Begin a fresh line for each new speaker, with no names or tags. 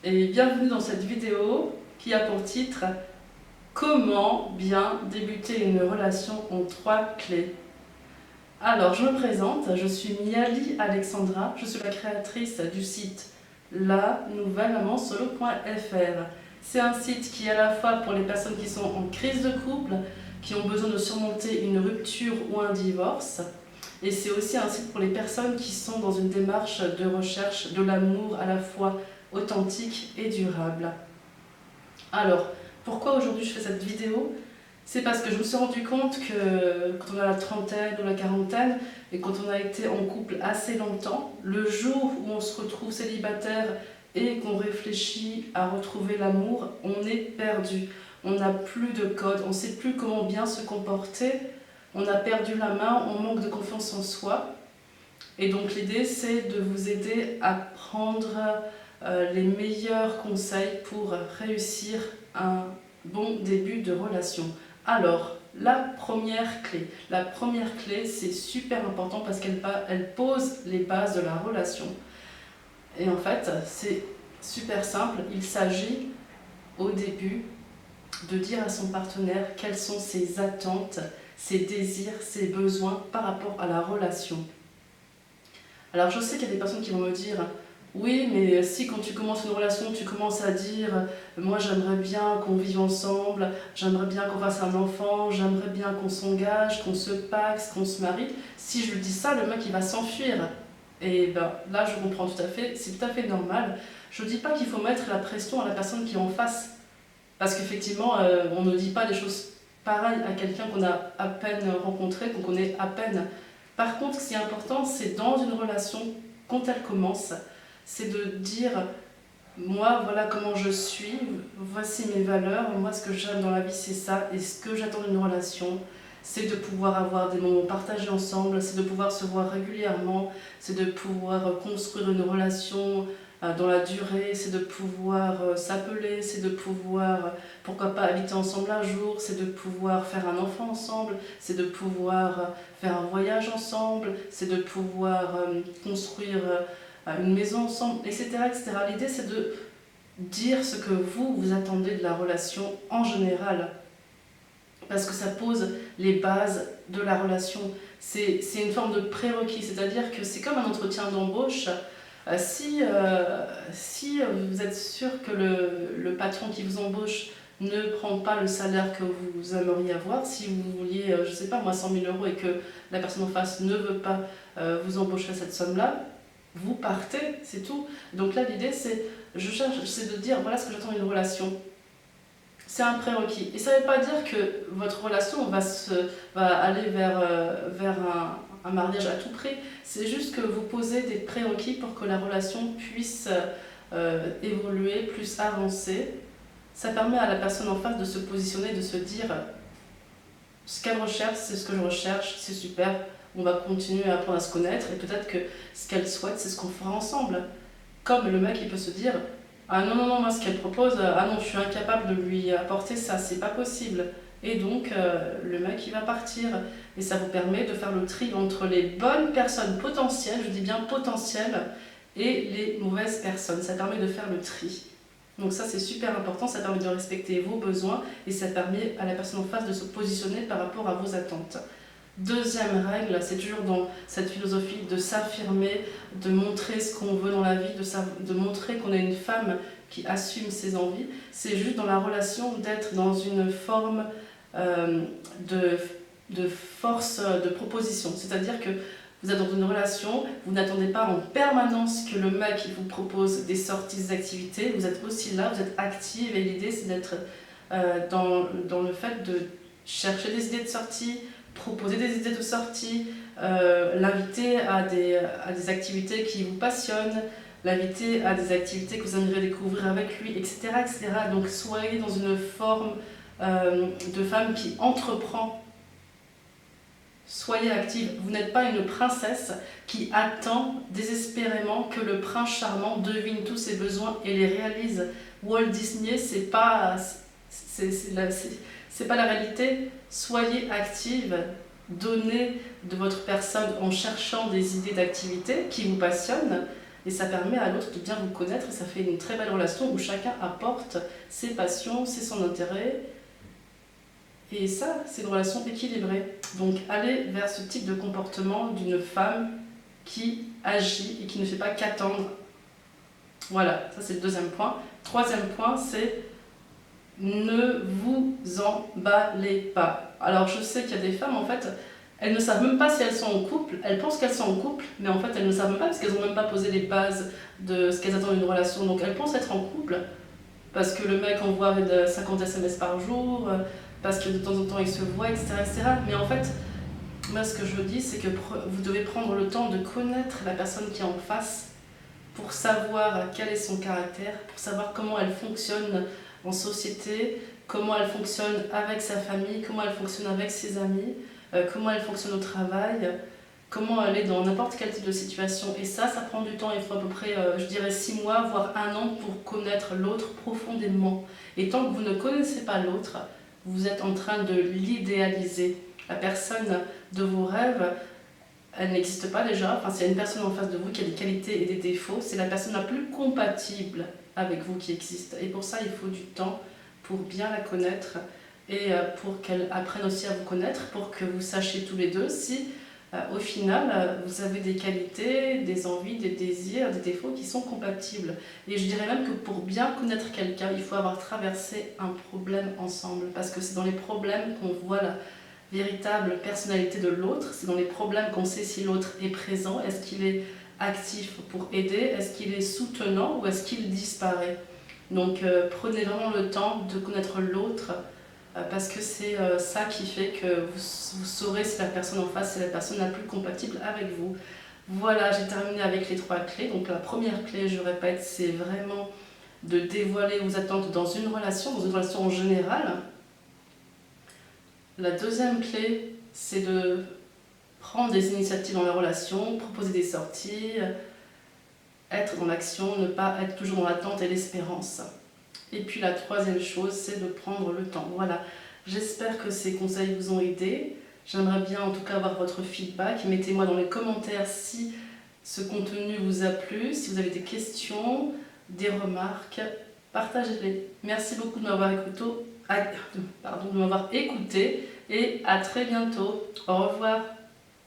et bienvenue dans cette vidéo qui a pour titre Comment bien débuter une relation en 3 clés. Alors je me présente, je suis Miali Alexandra, je suis la créatrice du site lanouvellemamansolo.fr. C'est un site qui est à la fois pour les personnes qui sont en crise de couple, qui ont besoin de surmonter une rupture ou un divorce. Et c'est aussi un site pour les personnes qui sont dans une démarche de recherche de l'amour à la fois authentique et durable. Alors, pourquoi aujourd'hui je fais cette vidéo? C'est parce que je me suis rendu compte que quand on a la trentaine ou la quarantaine et quand on a été en couple assez longtemps, le jour où on se retrouve célibataire et qu'on réfléchit à retrouver l'amour, on est perdu. On n'a plus de code, on ne sait plus comment bien se comporter, on a perdu la main, on manque de confiance en soi. Et donc l'idée c'est de vous aider à prendre les meilleurs conseils pour réussir un bon début de relation. Alors, la première clé c'est super important parce qu'elle pose les bases de la relation. Et en fait, c'est super simple, il s'agit au début de dire à son partenaire quelles sont ses attentes, ses désirs, ses besoins par rapport à la relation. Alors je sais qu'il y a des personnes qui vont me dire oui, mais si quand tu commences une relation, tu commences à dire moi j'aimerais bien qu'on vive ensemble, j'aimerais bien qu'on fasse un enfant, j'aimerais bien qu'on s'engage, qu'on se paxe, qu'on se marie. Si je lui dis ça, le mec il va s'enfuir. Et ben là je comprends tout à fait, c'est tout à fait normal. Je ne dis pas qu'il faut mettre la pression à la personne qui est en face. Parce qu'effectivement, on ne dit pas des choses pareilles à quelqu'un qu'on a à peine rencontré, qu'on connaît à peine. Par contre, ce qui est important, c'est dans une relation, quand elle commence, c'est de dire moi, voilà comment je suis, voici mes valeurs, moi ce que j'aime dans la vie c'est ça, et ce que j'attends d'une relation, c'est de pouvoir avoir des moments partagés ensemble, c'est de pouvoir se voir régulièrement, c'est de pouvoir construire une relation dans la durée, c'est de pouvoir s'appeler, c'est de pouvoir, pourquoi pas, habiter ensemble un jour, c'est de pouvoir faire un enfant ensemble, c'est de pouvoir faire un voyage ensemble, c'est de pouvoir construire une maison ensemble, etc. etc. L'idée c'est de dire ce que vous attendez de la relation en général, parce que ça pose les bases de la relation. C'est une forme de prérequis, c'est-à-dire que c'est comme un entretien d'embauche. Si vous êtes sûr que le patron qui vous embauche ne prend pas le salaire que vous aimeriez avoir, si vous vouliez, je sais pas moi, 100 000 € et que la personne en face ne veut pas vous embaucher à cette somme-là, vous partez, c'est tout. Donc là l'idée c'est de dire voilà ce que j'attends d'une relation. C'est un prérequis. Et ça ne veut pas dire que votre relation va aller vers un mariage à tout prix. C'est juste que vous posez des prérequis pour que la relation puisse évoluer, plus avancer. Ça permet à la personne en face de se positionner, de se dire ce qu'elle recherche, c'est ce que je recherche, c'est super, on va continuer à apprendre à se connaître et peut-être que ce qu'elle souhaite, c'est ce qu'on fera ensemble. Comme le mec, il peut se dire ah non, non, non, moi ce qu'elle propose, ah non, je suis incapable de lui apporter ça, c'est pas possible. Et donc, le mec, il va partir. Et ça vous permet de faire le tri entre les bonnes personnes potentielles, je dis bien potentielles, et les mauvaises personnes. Ça permet de faire le tri. Donc ça, c'est super important, ça permet de respecter vos besoins et ça permet à la personne en face de se positionner par rapport à vos attentes. Deuxième règle, c'est toujours dans cette philosophie de s'affirmer, de montrer ce qu'on veut dans la vie, de montrer qu'on est une femme qui assume ses envies. C'est juste dans la relation d'être dans une forme de force de proposition. C'est-à-dire que vous êtes dans une relation, vous n'attendez pas en permanence que le mec vous propose des sorties, des activités. Vous êtes aussi là, vous êtes active et l'idée c'est d'être dans le fait de chercher des idées de sortie, proposer des idées de sortie, l'inviter à des activités qui vous passionnent, l'inviter à des activités que vous aimeriez découvrir avec lui, etc. etc. Donc soyez dans une forme de femme qui entreprend. Soyez active. Vous n'êtes pas une princesse qui attend désespérément que le prince charmant devine tous ses besoins et les réalise. Walt Disney, c'est pas la réalité. Soyez active, donnez de votre personne en cherchant des idées d'activités qui vous passionnent, et ça permet à l'autre de bien vous connaître et ça fait une très belle relation où chacun apporte ses passions, son intérêt. Et ça, c'est une relation équilibrée. Donc allez vers ce type de comportement d'une femme qui agit et qui ne fait pas qu'attendre. Voilà, ça c'est le deuxième point. Troisième point, c'est ne vous emballez pas. Alors je sais qu'il y a des femmes, en fait, elles ne savent même pas si elles sont en couple, elles pensent qu'elles sont en couple, mais en fait elles ne savent même pas parce qu'elles n'ont même pas posé les bases de ce qu'elles attendent d'une relation. Donc elles pensent être en couple parce que le mec envoie 50 SMS par jour, parce que de temps en temps il se voit, etc., etc. Mais en fait, moi ce que je dis, c'est que vous devez prendre le temps de connaître la personne qui est en face pour savoir quel est son caractère, pour savoir comment elle fonctionne en société, comment elle fonctionne avec sa famille, comment elle fonctionne avec ses amis, comment elle fonctionne au travail, comment elle est dans n'importe quel type de situation. Et ça prend du temps, il faut à peu près, je dirais 6 mois, voire 1 an pour connaître l'autre profondément. Et tant que vous ne connaissez pas l'autre, vous êtes en train de l'idéaliser. La personne de vos rêves, elle n'existe pas déjà. Enfin, s'il y a une personne en face de vous qui a des qualités et des défauts, c'est la personne la plus compatible avec vous qui existe. Et pour ça, il faut du temps pour bien la connaître et pour qu'elle apprenne aussi à vous connaître, pour que vous sachiez tous les deux si, au final, vous avez des qualités, des envies, des désirs, des défauts qui sont compatibles. Et je dirais même que pour bien connaître quelqu'un, il faut avoir traversé un problème ensemble. Parce que c'est dans les problèmes qu'on voit la véritable personnalité de l'autre, c'est dans les problèmes qu'on sait si l'autre est présent, est-ce qu'il est actif pour aider, est-ce qu'il est soutenant ou est-ce qu'il disparaît. Donc prenez vraiment le temps de connaître l'autre parce que c'est ça qui fait que vous saurez si la personne en face est la personne la plus compatible avec vous. Voilà, j'ai terminé avec les 3 clés. Donc la première clé, je répète, c'est vraiment de dévoiler vos attentes dans une relation en général. La deuxième clé, c'est de prendre des initiatives dans la relation, proposer des sorties, être dans l'action, ne pas être toujours dans l'attente et l'espérance. Et puis la troisième chose, c'est de prendre le temps. Voilà, j'espère que ces conseils vous ont aidé. J'aimerais bien en tout cas avoir votre feedback. Mettez-moi dans les commentaires si ce contenu vous a plu, si vous avez des questions, des remarques, partagez-les. Merci beaucoup de m'avoir écouté et à très bientôt. Au revoir.